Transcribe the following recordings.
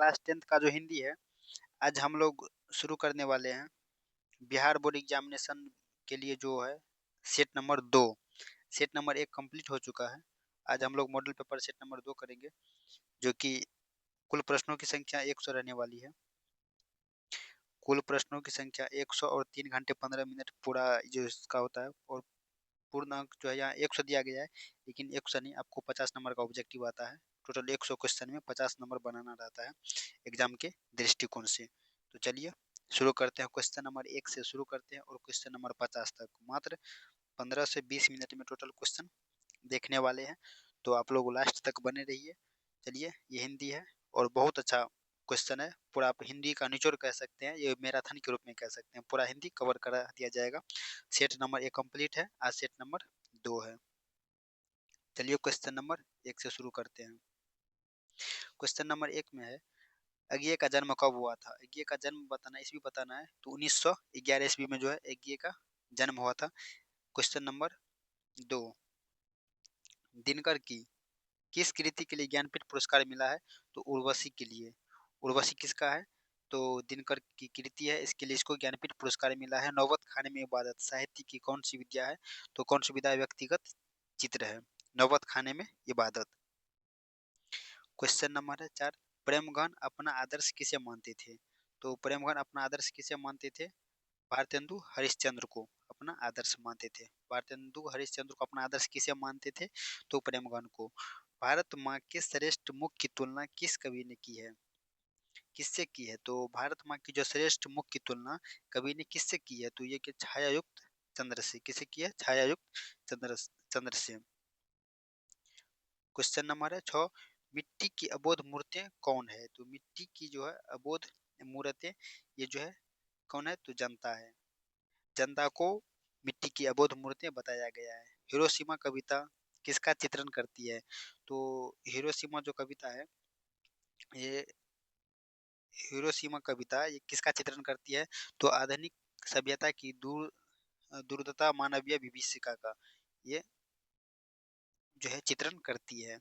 Class 10th का जो हिंदी है, आज हम लोग शुरू करने वाले हैं। बिहार बोर्ड एग्जामिनेशन के लिए जो है set number 2, set number 1 complete हो चुका है। आज हम लोग मॉडल पेपर सेट नंबर 2 करेंगे, जो कि कुल प्रश्नों की संख्या 100 रहने वाली है। कुल प्रश्नों की संख्या 100 और 3 घंटे 15 मिनट पूरा जो इसका होता है, और पूर्णांक जो है यहाँ 100 दिया गया है, लेकिन 100 नहीं, आपको 50 नंबर का ऑब्जेक्टिव आता है। टोटल 100 क्वेश्चन में 50 नंबर बनाना रहता है एग्जाम के दृष्टिकोण से। तो चलिए शुरू करते हैं, क्वेश्चन नंबर 1 से शुरू करते हैं और क्वेश्चन नंबर 50 तक मात्र 15 से 20 मिनट में टोटल क्वेश्चन देखने वाले हैं। तो आप लोग लास्ट तक बने रहिए। चलिए, ये हिंदी है और बहुत अच्छा क्वेश्चन है। पूरा आप हिंदी का निचोड़ कह सकते हैं, ये मैराथन के रूप में कह सकते हैं। पूरा हिंदी कवर करा दिया जाएगा। सेट नंबर 1 कंप्लीट है, आज सेट नंबर 2 है। चलिए क्वेश्चन नंबर 1 से शुरू करते हैं। क्वेश्चन नंबर 1 में है, अज्ञे का जन्म कब हुआ था? अज्ञे का जन्म बताना, ईस्वी बताना है। तो 1911 ईस्वी में जो है अज्ञे का जन्म हुआ था। क्वेश्चन नंबर 2, दिनकर की किस कृति के लिए ज्ञानपीठ पुरस्कार मिला है? तो उर्वशी के लिए। उर्वशी किसका है? तो दिनकर की कृति है, इसके लिए इसको ज्ञानपीठ पुरस्कार मिला है। नौबत खाने में इबादत साहित्य की कौन सी विद्या है? तो कौन सी विद्या? व्यक्तिगत चित्र है। नौबत खाने में इबादत। क्वेश्चन नंबर है 4, प्रेमगन अपना आदर्श किसे मानते थे? तो प्रेमगन अपना आदर्श किसे मानते थे? भारतेंदु हरिश्चंद्र को अपना आदर्श मानते थे। भारतेंदु हरिश्चंद्र को अपना आदर्श किसे मानते थे? तो प्रेमगन को। भारत माँ के श्रेष्ठ मुख की तुलना किस कवि ने की है? किससे की है? तो भारत माँ की जो श्रेष्ठ मुख की तुलना कवि ने किससे की है? तो ये कि छायायुक्त चंद्र से। किसे की है? छायायुक्त चंद्र से। क्वेश्चन नंबर है 6, मिट्टी की अबोध मूर्तियां कौन है? तो मिट्टी की जो है अबोध मूर्तें, ये जो है कौन है? तो जनता है। जनता को मिट्टी की अबोध मूर्तियां बताया गया है। हिरोशिमा कविता किसका चित्रण करती है? तो हिरोशिमा जो कविता है, ये हिरोशिमा कविता ये किसका चित्रण करती है? तो आधुनिक सभ्यता की दूरदता मानवीय विभीषिका का ये जो है चित्रण करती है।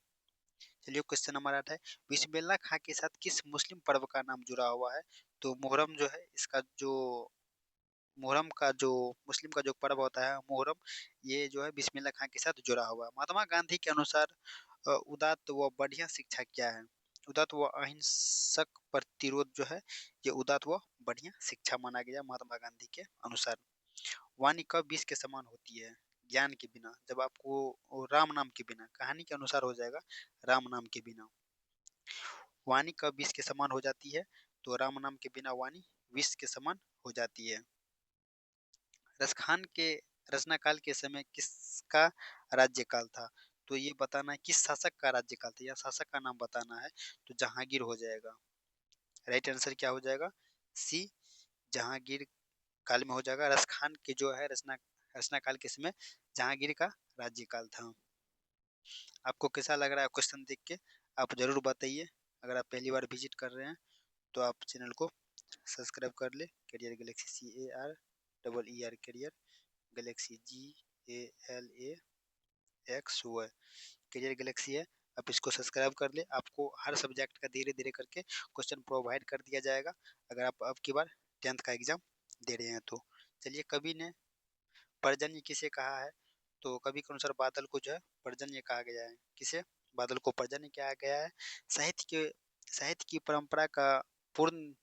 चलिए क्वेश्चन नंबर 8 है, बिस्मिल्लाह खां के साथ किस मुस्लिम पर्व का नाम जुड़ा हुआ है? तो मुहर्रम जो है, इसका जो मुहर्रम का जो मुस्लिम का जो पर्व होता है मुहर्रम, ये जो है बिस्मिल्लाह खां के साथ जुड़ा हुआ है। महात्मा गांधी के अनुसार उदात्त व बढ़िया शिक्षा क्या है? उदात्त व अहिंसक प्रतिरोध जो है, ये उदात्त व बढ़िया शिक्षा माना गया महात्मा गांधी के अनुसार। वाणी कब विष के समान होती है? ज्ञान के बिना। जब आपको राम नाम के बिना, कहानी के अनुसार हो जाएगा राम नाम के बिना। वाणी कब विष के समान हो जाती है? तो राम नाम के बिना वाणी विष के समान हो जाती है। रसखान के रचना काल के समय किसका राज्यकाल था? तो ये बताना है किस शासक का राज्यकाल था, या शासक का नाम बताना है। तो जहांगीर हो जाएगा। राइट आंसर क्या हो जाएगा? सी, जहांगीर काल में हो जाएगा। रसखान के जो है रचना रचना काल के समय जहांगीर का राज्यकाल था। आपको कैसा लग रहा है क्वेश्चन देख के? आप जरूर बताइए। अगर आप पहली बार विजिट कर रहे हैं तो आप चैनल को सब्सक्राइब कर ले। Career Galaxy CAREER career Galaxy GALAXY career Galaxy है। आप इसको सब्सक्राइब कर ले। आपको हर सब्जेक्ट का धीरे धीरे करके क्वेश्चन प्रोवाइड कर दिया जाएगा, अगर आप अब की बार 10th का एग्जाम दे रहे हैं तो। चलिए, कवि ने पर्जन्य किसे कहा है? तो कवि के अनुसार बादल को जो है पर्जन्य कहा गया है। किसे? बादल को पर्जन्य कहा गया है। साहित्य की परंपरा का पूर्ण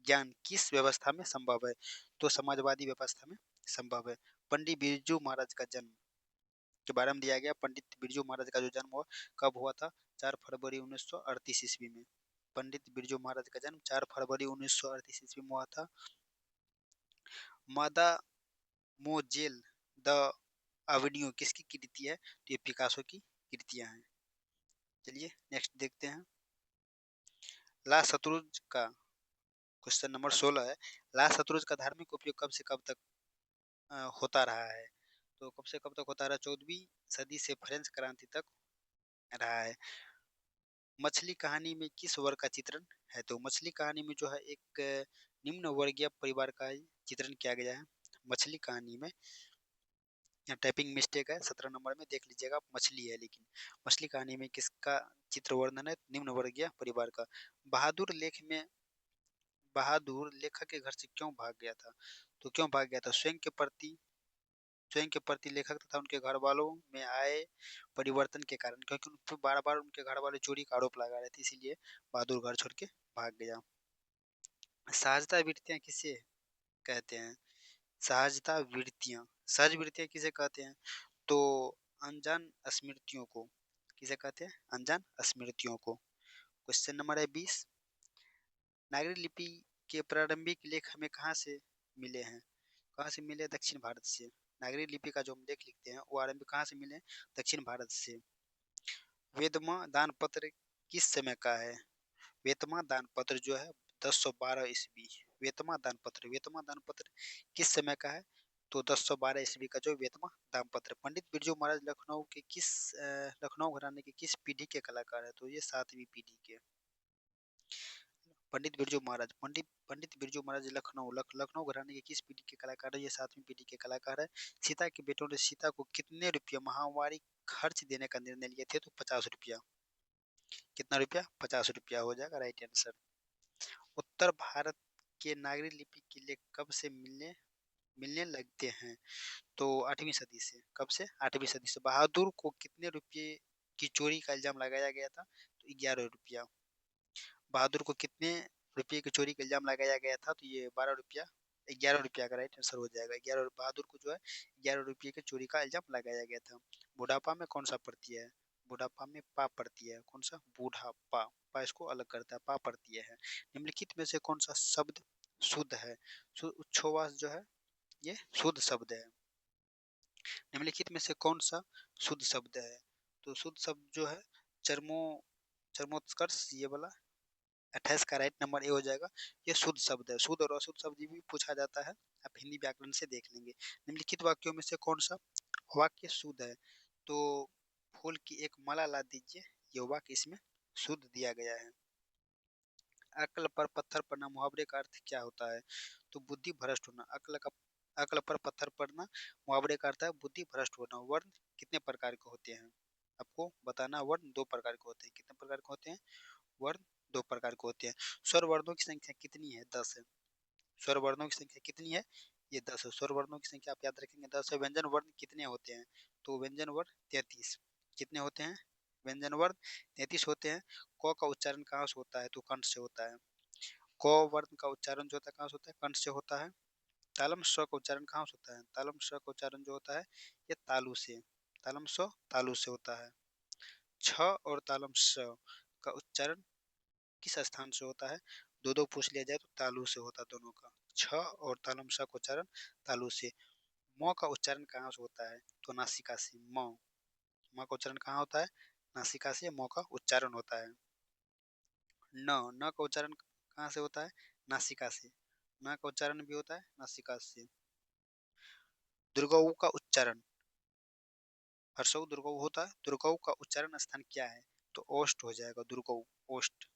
ज्ञान किस व्यवस्था में संभव है? तो समाजवादी व्यवस्था में संभव है। पंडित बिरजू महाराज का जन्म के बारे में दिया गया। पंडित बिरजू महाराज का जो जन्म हुआ कब हुआ था? 4 फरवरी 1938 ईस्वी में। पंडित बिरजू महाराज का जन्म 4 फरवरी 1938 ईस्वी में हुआ था। मादा मोजेल द अवेन्यू किसकी कृति है? तो ये पिकासो की कृतियां हैं। चलिए नेक्स्ट देखते हैं। ला शत्रुंज का क्वेश्चन नंबर 16 है, ला शत्रुंज का धार्मिक उपयोग कब से कब तक होता रहा है? तो कब से कब तक होता रहा? 14वीं सदी से फ्रेंच क्रांति तक रहा है। मछली कहानी में किस वर्ग का चित्रण है? तो मछली कहानी में जो है एक निम्न वर्गीय परिवार का चित्रण किया गया है। मछली कहानी में यहाँ टाइपिंग मिस्टेक है 17 नंबर में, देख लीजिएगा। मछली है, लेकिन मछली कहानी में किसका चित्र वर्णन है? निम्न वर्गीय परिवार का। बहादुर लेख में बहादुर लेखक के घर से क्यों भाग गया था? तो क्यों भाग गया था? स्वयं के प्रति लेखक तथा उनके घर वालों में आए परिवर्तन के कारण, क्योंकि उन पर बार बार उनके घर वाले चोरी का आरोप लगा रहे थे, इसीलिए बहादुर घर छोड़ के भाग गया। सहजता वृत्तियां किसे कहते हैं? सहजता वृत्तियां, सहज वृत्तियां किसे कहते हैं? तो अनजान स्मृतियों को। किसे कहते हैं? अनजान स्मृतियों को। क्वेश्चन नंबर है 20। नागरी लिपि के प्रारंभिक लेख हमें कहाँ से मिले हैं? कहाँ से मिले? दक्षिण भारत से। नागरी लिपि का जो हम लेख लिखते हैं वो आरंभ कहाँ से मिले? दक्षिण भारत से। वेदमा दानपत्र किस समय का है? वेतमा दानपत्र जो है 1012 ईस्वी। वेतमा दानपत्र किस समय का है? तो 1012 ईस्वी का जो वेतमा दानपत्र। पंडित बिरजू महाराज लखनऊ घराने के किस पीढ़ी के कलाकार है? तो ये 7वीं पीढ़ी के। पंडित बिरजू महाराज लखनऊ घराने के किस पीढ़ी के कलाकार है? ये 7वीं पीढ़ी के कलाकार है। सीता के बेटों ने सीता को कितने रुपया माहवारी खर्च देने का निर्णय लिए थे? तो 50 रुपया। कितना रुपया? 50 रुपया हो जाएगा राइट आंसर। उत्तर भारत के नागरी लिपि के लेख कब से मिलने मिलने लगते हैं? तो 8वीं सदी से। कब से? 8वीं सदी से। बहादुर को कितने रुपये की चोरी का इल्जाम लगाया गया था? तो 11 रुपया। बहादुर को कितने रुपये की चोरी का इल्जाम लगाया गया था? तो ये 12 रुपया। 11 रुपया का राइट आंसर हो जाएगा। 11। बहादुर को जो है 11 रुपये की चोरी का इल्जाम लगाया गया था। बुढ़ापा में कौन सा प्रत्यय है? बुढ़ापा में पा प्रत्यय है। कौन सा? बूढ़ापा। पा इसको अलग करता है, पा प्रत्यय है। निम्नलिखित में से कौन सा शब्द शुद्ध है? उच्छ्वास जो है ये शुद्ध शब्द है। निम्नलिखित में से कौन सा शुद्ध शब्द है? तो शुद्ध शब्द जो है चरमो चरमोत्कर्ष, ये वाला 28 का राइट नंबर ए हो जाएगा। ये शुद्ध शब्द है। शुद्ध और अशुद्ध शब्द भी पूछा जाता है, आप हिंदी व्याकरण से देख लेंगे। निम्नलिखित वाक्यों में से कौन सा वाक्य शुद्ध है? तो फूल की एक माला ला दीजिए, ये वाक्य इसमें शुद्ध दिया गया है। अक्ल पर पत्थर पड़ना मुहावरे का अर्थ क्या होता है? तो बुद्धि भ्रष्ट होना। अक्ल पर पत्थर पड़ना मुहावरे का अर्थ है बुद्धि भ्रष्ट होना। वर्ण कितने प्रकार के होते हैं? आपको बताना। वर्ण 2 प्रकार के होते हैं। कितने प्रकार के होते हैं? वर्ण 2 प्रकार के होते हैं। स्वर वर्णों की संख्या कितनी है? 10 है। स्वर वर्णों की संख्या कितनी है? ये 10 है। स्वर वर्णों की संख्या आप याद रखेंगे 10 है। व्यंजन वर्ण कितने होते हैं? तो व्यंजन वर्ण 33। कितने होते हैं? व्यंजन वर्ण 33 होते हैं। क का उच्चारण कहाँ से होता है? तो कंठ से होता है। क वर्ण का उच्चारण जो होता है कहाँ से होता है? कंठ से होता है। तालम स का उच्चारण कहाँ से होता है? तालम स का उच्चारण जो होता है ये तालु से। तालम स तालु से होता है। छ और तालम स का उच्चारण किस स्थान से होता है? दो दो पूछ लिया जाए तो तालु से होता है दोनों का। छ और तालम स का उच्चारण तालु से। म का उच्चारण कहाँ से होता है? तो नासिका से। म का उच्चारण कहाँ होता है? नासिका से म का उच्चारण होता है। न का उच्चारण कहाँ से होता है? नासिका से। न का उच्चारण भी होता है नासिका से। दुर्गऊ का उच्चारण, हर्षऊ दुर्गऊ होता है। दुर्गऊ का उच्चारण स्थान क्या है? तो ओष्ठ हो जाएगा। दुर्गऊ ओष्ठ।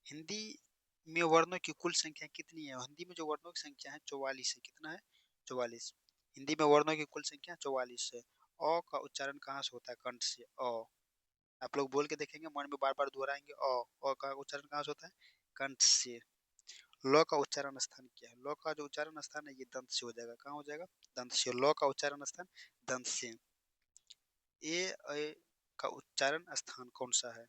हिंदी में वर्णों की कुल संख्या कितनी है? हिंदी में जो वर्णों की संख्या है 44 है। कितना है? 44। हिंदी में वर्णों की कुल संख्या 44 है। अ का उच्चारण कहाँ से होता है? कंठ से। अ आप लोग बोल के देखेंगे, मन में बार बार दोहराएंगे। अ का उच्चारण कहाँ से होता है? कंठ से। ल का उच्चारण स्थान क्या है? ल का जो उच्चारण स्थान है ये दंत से हो जाएगा। कहाँ हो जाएगा? दंत से। ल का उच्चारण स्थान दंत से। ए ऐ का उच्चारण स्थान कौन सा है?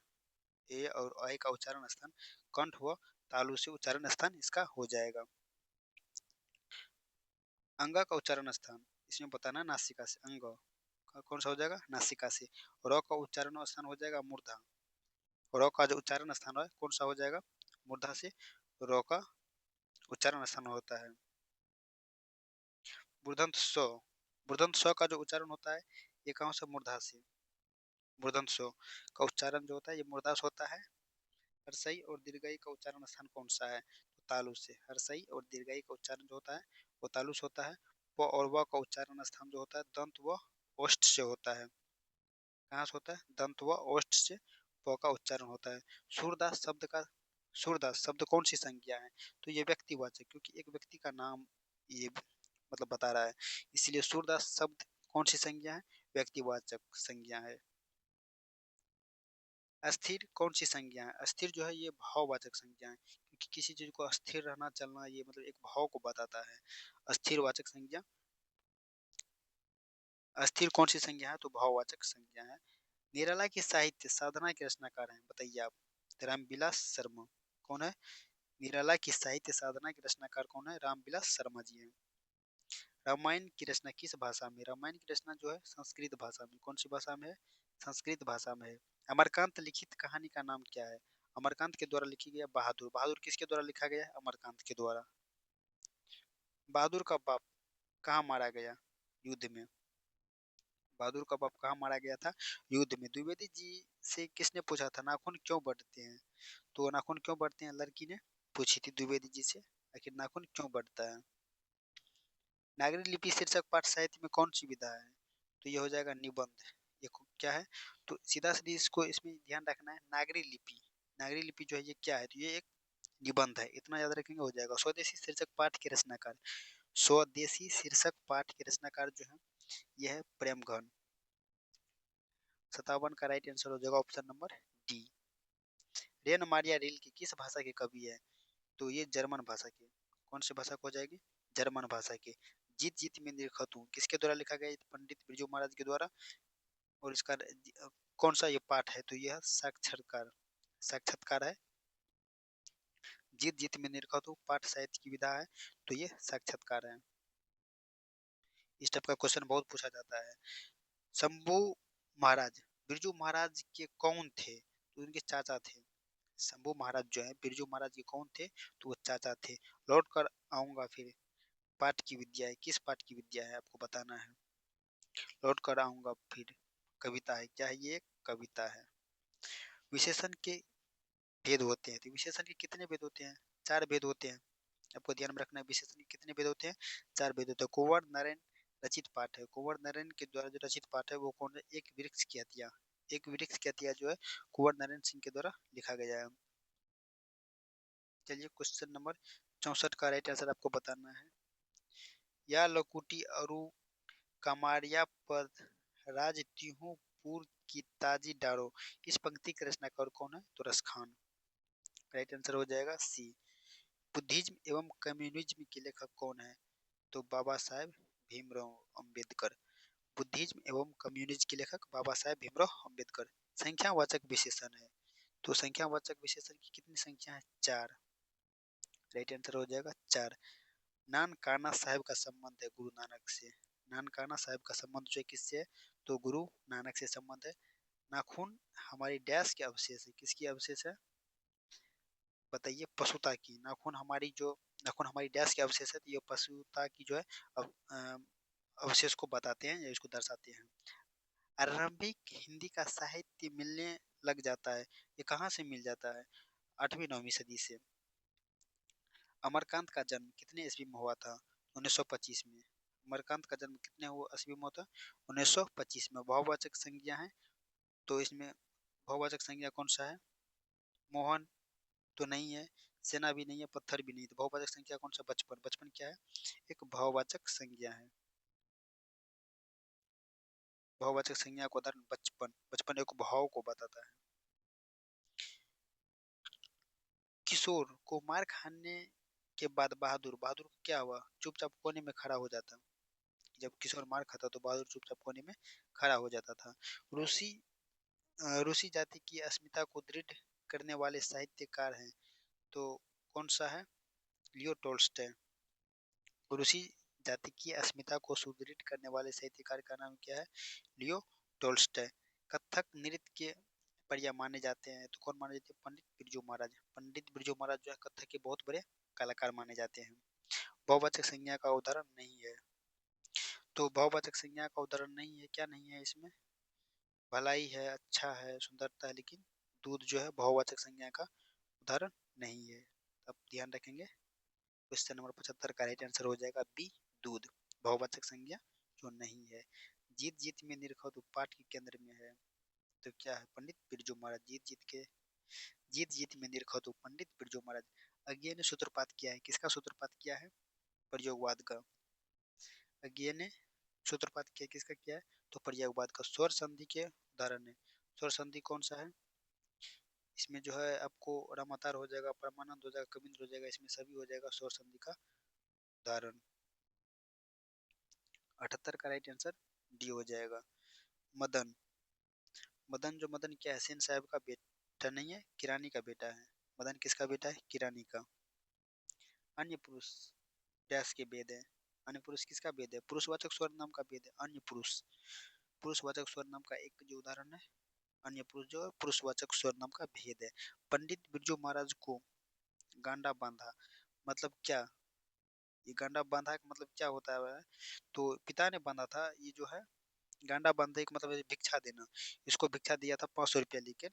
ए और ऐ का उच्चारण स्थान कंठ व तालु से उच्चारण स्थान इसका हो जाएगा। अंग का उच्चारण स्थान इसमें बताना नासिका से। अंग का कौन सा हो जाएगा? नासिका से। र का उच्चारण स्थान हो जाएगा मूर्धा। र का जो उच्चारण स्थान है कौन सा हो जाएगा? मूर्धा से र का उच्चारण स्थान होता है। मूर्धन्त स। मूर्धन्त स का जो उच्चारण होता है ये कहाँ से? मूर्धा से। मूर्धन्त स का उच्चारण जो होता है ये मूर्धा से होता है। हर्षई और दीर्घई का उच्चारण स्थान कौन सा है? तो तालु से। हर्षई और दीर्घई का उच्चारण जो होता है वो तालु से होता है। प और व का उच्चारण स्थान जो होता है दंत व ओष्ठ से होता है। कहाँ से होता है? दंत व ओष्ठ से प का उच्चारण होता है। सूरदास शब्द कौन सी संज्ञा है? तो ये व्यक्तिवाचक, क्योंकि एक व्यक्ति का नाम ये मतलब बता रहा है। इसलिए सूरदास शब्द कौन सी संज्ञा है? व्यक्तिवाचक संज्ञा है। अस्थिर कौन सी संज्ञा है? अस्थिर जो है ये भाववाचक संज्ञा है, क्योंकि किसी चीज को अस्थिर रहना चलना ये मतलब एक भाव को बताता है। अस्थिर वाचक संज्ञा, अस्थिर कौन सी संज्ञा है? तो भाववाचक संज्ञा है। निराला की साहित्य साधना के रचनाकार हैं, बताइए आप। रामविलास शर्मा। कौन है? निराला की साहित्य साधना के रचनाकार कौन है? रामविलास शर्मा जी हैं। रामायण की रचना किस भाषा में? रामायण की रचना जो है संस्कृत भाषा में। कौन सी भाषा में है? संस्कृत भाषा में है। अमरकांत लिखित कहानी का नाम क्या है? अमरकांत के द्वारा लिखी गई बहादुर। बहादुर किसके द्वारा लिखा गया है? अमरकांत के द्वारा। बहादुर का बाप कहाँ मारा गया? युद्ध में। बहादुर का बाप कहाँ मारा गया था? युद्ध में। द्विवेदी जी से किसने पूछा था नाखून क्यों बढ़ते हैं? तो नाखून क्यों बढ़ते हैं लड़की ने पूछी थी द्विवेदी जी से, आखिर नाखून क्यों बढ़ता है। नागरी लिपि शीर्षक पाठ साहित्य में कौन सी विधा है? तो ये हो जाएगा निबंध। ये क्या है? तो सीधा सीधी इसको इसमें ध्यान रखना है, नागरी लिपि। नागरी लिपि जो है ये क्या है? तो ये एक निबंध है, इतना याद रखेंगे हो जाएगा। स्वदेशी शीर्षक पाठ के रचनाकार, स्वदेशी शीर्षक पाठ के रचनाकार जो है यह है प्रेमघन। 57 का राइट आंसर हो जाएगा option number D. Rain Maria reel की किस भाषा के कवि है? तो ये जर्मन भाषा के। कौन सी भाषा को हो जाएगी? जर्मन भाषा के। जीत जीत में निरखतु किसके द्वारा लिखा गया? पंडित बिरजू महाराज के द्वारा। और इसका कौन सा ये पाठ है? तो यह साक्षात्कार, साक्षात्कार है। जीत जीत में निरखतु पाठ साहित्य की विधा है, तो ये साक्षात्कार है। इस टाइप का क्वेश्चन बहुत पूछा जाता है। शंभू महाराज बिरजू महाराज के कौन थे? तो उनके चाचा थे। शंभू महाराज जो है बिरजू महाराज के कौन थे? तो वो चाचा थे। लौट कर आऊंगा फिर पाठ की विद्या है, किस पाठ की विद्या है आपको बताना है। लौट कर आऊंगा फिर कविता है, क्या है? ये कविता है। विशेषण के भेद होते हैं, तो विशेषण के कितने भेद होते हैं? 4 भेद होते हैं। आपको ध्यान में रखना है, विशेषण के कितने भेद होते हैं? 4 भेद होते हैं। कुंवर नारायण रचित पाठ है, कुंवर नारायण के द्वारा जो रचित पाठ है वो कौन है? एक वृक्ष की हत्या। एक वृक्ष की हत्या जो है कुंवर नारायण सिंह के द्वारा लिखा गया है। चलिए क्वेश्चन नंबर 64 का राइट आंसर आपको बताना है। या लकुटी अरु कमारिया पर राज तिहु पुर की ताजी डारो, इस पंक्ति के रचनाकार कौन है? तो रसखान। राइट आंसर हो जाएगा सी। बुद्धिज्म एवं कम्युनिज्म के लेखक कौन है? तो बाबा साहेब भीमराव अंबेडकर। बुद्धिज्म एवं कम्युनिज्म के लेखक बाबा साहेब भीमराव अंबेडकर। संख्यावाचक विशेषण है, तो संख्यावाचक विशेषण की कितनी संख्या है? 4। राइट आंसर हो जाएगा 4। नानकाना साहब का संबंध है गुरु नानक से। नानकाना साहब का संबंध जो है किससे है? तो गुरु नानक से संबंध है। नाखून हमारी डैश के अवशेष है, किसकी अवशेष है? बताइए, पशुता की। नाखून हमारी जो नाखून हमारी डैश के अवशेष है, तो ये पशुता की जो है अवशेष को बताते हैं या इसको दर्शाते हैं। आरंभिक हिंदी का साहित्य मिलने लग जाता है, ये कहाँ से मिल जाता है? 8वीं 9वीं सदी से। अमरकांत का जन्म कितने ईस्वी में हुआ था? 1925 में। अमरकांत का जन्म कितने ईस्वी में हुआ था? 1925 में। बहुवाचक संज्ञा है, तो इसमें बहुवाचक संज्ञा कौन सा है? मोहन तो नहीं है, सेना भी नहीं है, पत्थर भी नहीं। तो बहुवाचक संज्ञा कौन सा? बचपन। बचपन क्या है? एक बहुवाचक संज्ञा है। बहुवाचक संज्ञा का उदाहरण बचपन। बचपन एक भाव को बताता है। किशोर को मार खाने के बाद बहादुर, बहादुर को क्या हुआ? चुपचाप कोने में खड़ा हो जाता। जब किशोर मार खाता तो बहादुर चुपचाप कोने में खड़ा हो जाता था। रूसी रूसी जाति की अस्मिता को दृढ़ करने वाले साहित्यकार हैं, तो कौन सा है? लियो टोल्स्टॉय। रूसी जाति की अस्मिता को सुदृढ़ करने वाले साहित्यकार का नाम क्या है? लियो टोल्स्टॉय। कथक नृत्य के बढ़िया माने जाते हैं, तो कौन माने जाते हैं? पंडित बिरजू महाराज। पंडित बिरजू महाराज जो है कथक के बहुत बड़े कलाकार माने जाते हैं। बहुवाचक संज्ञा का उदाहरण नहीं है, तो बहुवाचक संज्ञा का उदाहरण नहीं है, क्या नहीं है इसमें? भलाई है, अच्छा है, सुंदरता है, लेकिन दूध जो है बहुवाचक संज्ञा का उदाहरण नहीं है। अब ध्यान रखेंगे, क्वेश्चन नंबर 75 का राइट आंसर हो जाएगा बी, दूध। बहुवाचक संज्ञा जो नहीं है। जीत जीत में निरखो तो पाठ के केंद्र में है, तो क्या है? पंडित बिरजू महाराज। जीत जीत में निरखो तो पंडित बिरजू महाराज। अज्ञे ने सूत्रपात किया है, किसका सूत्रपात किया है? प्रयोगवाद का। अज्ञेय ने सूत्रपात किया, किसका किया है, तो पर्यायवाद का। स्वर संधि के उदाहरण है, स्वर संधि कौन सा है, इसमें जो है आपको रामातार हो जाएगा, परमानंद हो जाएगा, कविंद्र हो जाएगा, इसमें सभी हो जाएगा स्वर संधि का उदाहरण। 78 का राइट आंसर डी हो जाएगा। मदन, मदन जो मदन क्या है, सेन साहब का बेटा नहीं है, किरानी का बेटा है। मदन किसका बेटा है, किरानी का। अन्य पुरुष डैश के भेद है, अन्य पुरुष किसका भेद है, पुरुषवाचक स्वर नाम का भेद है अन्य पुरुष। पुरुषवाचक स्वर नाम का एक जो उदाहरण है, अन्य पुरुष जो है पुरुषवाचक स्वर नाम का भेद है। पंडित बिरजू महाराज को गांडा बांधा, मतलब क्या, ये गांडा बांधा का मतलब क्या होता है, तो पिता ने बांधा था, ये जो है गांडा बांधे का मतलब है भिक्षा देना। इसको भिक्षा दिया था 500 रुपया लेकर।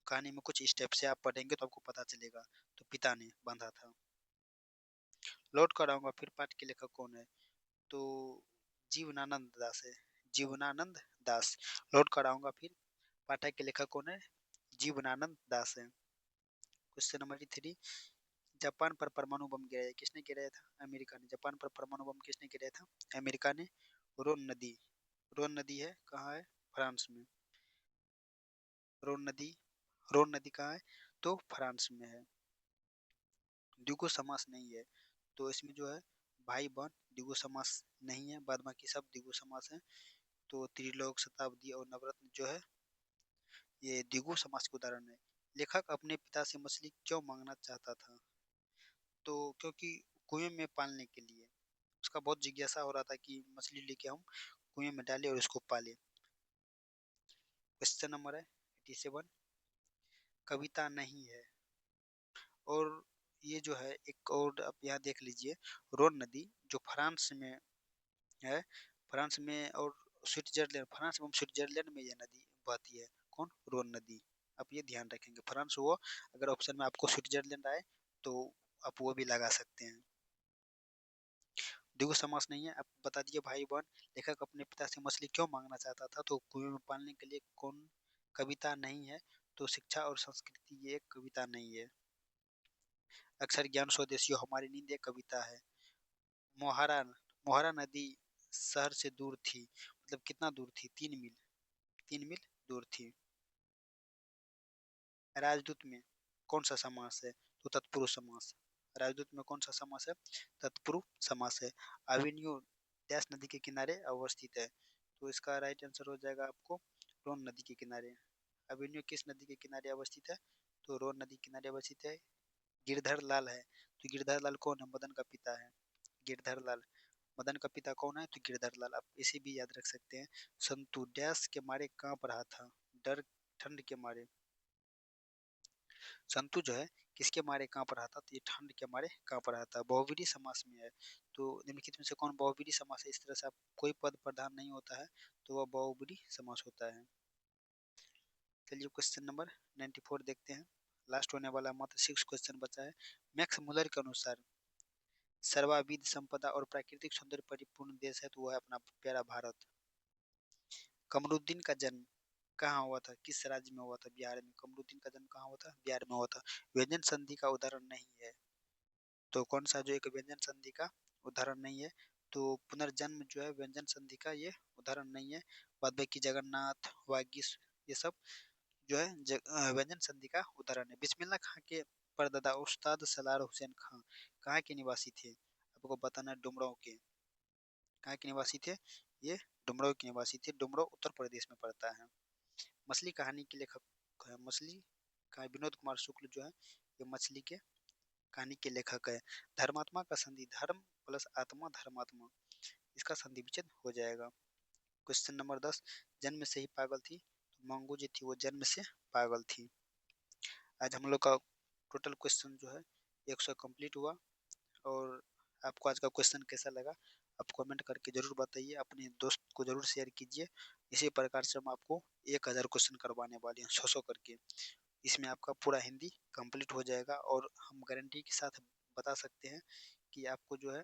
कहानी में कुछ स्टेप से आप पढ़ेंगे तो आपको पता चलेगा, तो पिता ने बांधा था। लौट कर आऊंगा फिर पाठ के लेखक कौन है, तो जीवनानंद दास है, जीवनानंद दास। लौट कर आऊंगा फिर पाठक के लेखक कौन है, जीवनानंद दास है। क्वेश्चन नंबर 3, जापान पर परमाणु बम गिराया, किसने गिराया था, अमेरिका ने। जापान पर परमाणु बम किसने गिराया था, अमेरिका ने। रोन नदी, रोन नदी है कहाँ है, फ्रांस में। रोन नदी, रोन नदी कहाँ है, तो फ्रांस में है। द्विगु समास नहीं है, तो इसमें जो है भाई बहन द्विगु समास नहीं है, बाद बाकी सब द्विगु समास है। तो त्रिलोक, शताब्दी और नवरत्न जो है ये द्विगु समास के उदाहरण है। लेखक अपने पिता से मछली क्यों मांगना चाहता था, तो क्योंकि कुएं में पालने के लिए, उसका बहुत जिज्ञासा हो रहा था कि मछली लेके हम कुएं में डाले और उसको पाले। क्वेश्चन नंबर है 87, कविता नहीं है। और ये जो है एक और आप यहाँ देख लीजिए, रोन नदी जो फ्रांस में है, फ्रांस में और स्विट्जरलैंड, फ्रांस एवं स्विट्जरलैंड में यह नदी बहती है, कौन, रोन नदी। आप ये ध्यान रखेंगे, फ्रांस वो, अगर ऑप्शन में आपको स्विट्जरलैंड आए तो आप वो भी लगा सकते हैं। द्विगु समास नहीं है, आप बता दिए भाई बहन। लेखक अपने पिता से मछली क्यों मांगना चाहता था, तो कुएं में पालने के लिए, कौन, कविता नहीं है, तो शिक्षा और संस्कृति ये एक कविता नहीं है। अक्षर ज्ञान स्वदेशियों हमारी नींद एक कविता है। मोहारा, मोहारा नदी शहर से दूर थी, मतलब कितना दूर थी, 3 मील, 3 मील दूर थी। राजदूत में कौन सा समास है, तो तत्पुरुष समास। राजदूत में कौन सा समास है, तत्पुरुष समास है। अवेन्यू डैश नदी के किनारे अवस्थित है, तो इसका राइट आंसर हो जाएगा आपको रोन नदी के किनारे। अवेन्यू किस नदी के किनारे अवस्थित है, तो रोन नदी के किनारे अवस्थित है। गिरधर लाल है, तो गिरधर लाल कौन है, मदन का पिता है। गिरधर लाल, मदन का पिता कौन है, तो गिरधर लाल, आप इसे भी याद रख सकते हैं। संतु डैश के मारे कांप रहा था, डर, ठंड के मारे। संतु जो है किसके मारे कांप रहा था, तो ये ठंड के मारे कांप रहा था। बहुव्रीहि समास में है, तो निम्नलिखित में से कौन बहुव्रीहि समास है, इस तरह से आप कोई पद प्रधान नहीं होता है तो वह बहुव्रीहि समास होता है। चलिए क्वेश्चन नंबर 94 देखते हैं, लास्ट होने वाला, मात्र 6 क्वेश्चन बचा है। मैक्स मुलर के अनुसार सर्वाविध संपदा और प्राकृतिक सौंदर्य परिपूर्ण देश है, तो वह है अपना प्यारा भारत। कमरुद्दीन का जन्म कहाँ हुआ था, किस राज्य में हुआ था, बिहार में। कमरुद्दीन का जन्म कहाँ हुआ था, बिहार में हुआ था। व्यंजन संधि का उदाहरण नहीं है, तो कौन सा जो एक व्यंजन संधि का उदाहरण नहीं है, तो पुनर्जन्म जो है व्यंजन संधि का ये उदाहरण नहीं है। बाद बाकी जगन्नाथ, वागीश, ये सब जो है व्यंजन संधि का उदाहरण है। बिस्मिल्लाह खां के परदादा उस्ताद सलार हुसैन खां कहाँ के निवासी थे, आपको बताना है, डुमरांव के। कहाँ के निवासी थे, ये डुमरांव के निवासी थे। डुमरांव उत्तर प्रदेश में पड़ता है। मछली कहानी के लेखक है, मछली का विनोद कुमार शुक्ल जो है ये मछली के कहानी के लेखक है। धर्मात्मा का संधि, धर्म प्लस आत्मा, धर्मात्मा, इसका संधि विच्छेद हो जाएगा। क्वेश्चन नंबर 10, जन्म से ही पागल थी, तो मंगू जी थी वो जन्म से पागल थी। आज हम लोग का टोटल क्वेश्चन जो है 100 कंप्लीट हुआ। और आपको आज का क्वेश्चन कैसा लगा आप कमेंट करके जरूर बताइए, अपने दोस्त को जरूर शेयर कीजिए। इसी प्रकार से हम आपको 1000 क्वेश्चन करवाने वाले हैं, 100 करके। इसमें आपका पूरा हिंदी कंप्लीट हो जाएगा, और हम गारंटी के साथ बता सकते हैं कि आपको जो है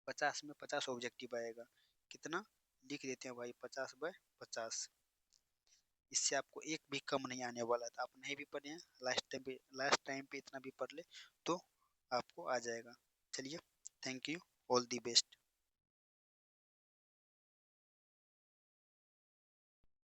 50 में 50 ऑब्जेक्टिव आएगा। कितना लिख देते हैं भाई, 50/50, इससे आपको एक भी कम नहीं आने वाला था। आप नहीं भी पढ़े हैं, लास्ट टाइम पे इतना भी पढ़ ले तो आपको आ जाएगा। चलिए, thank you, all the best.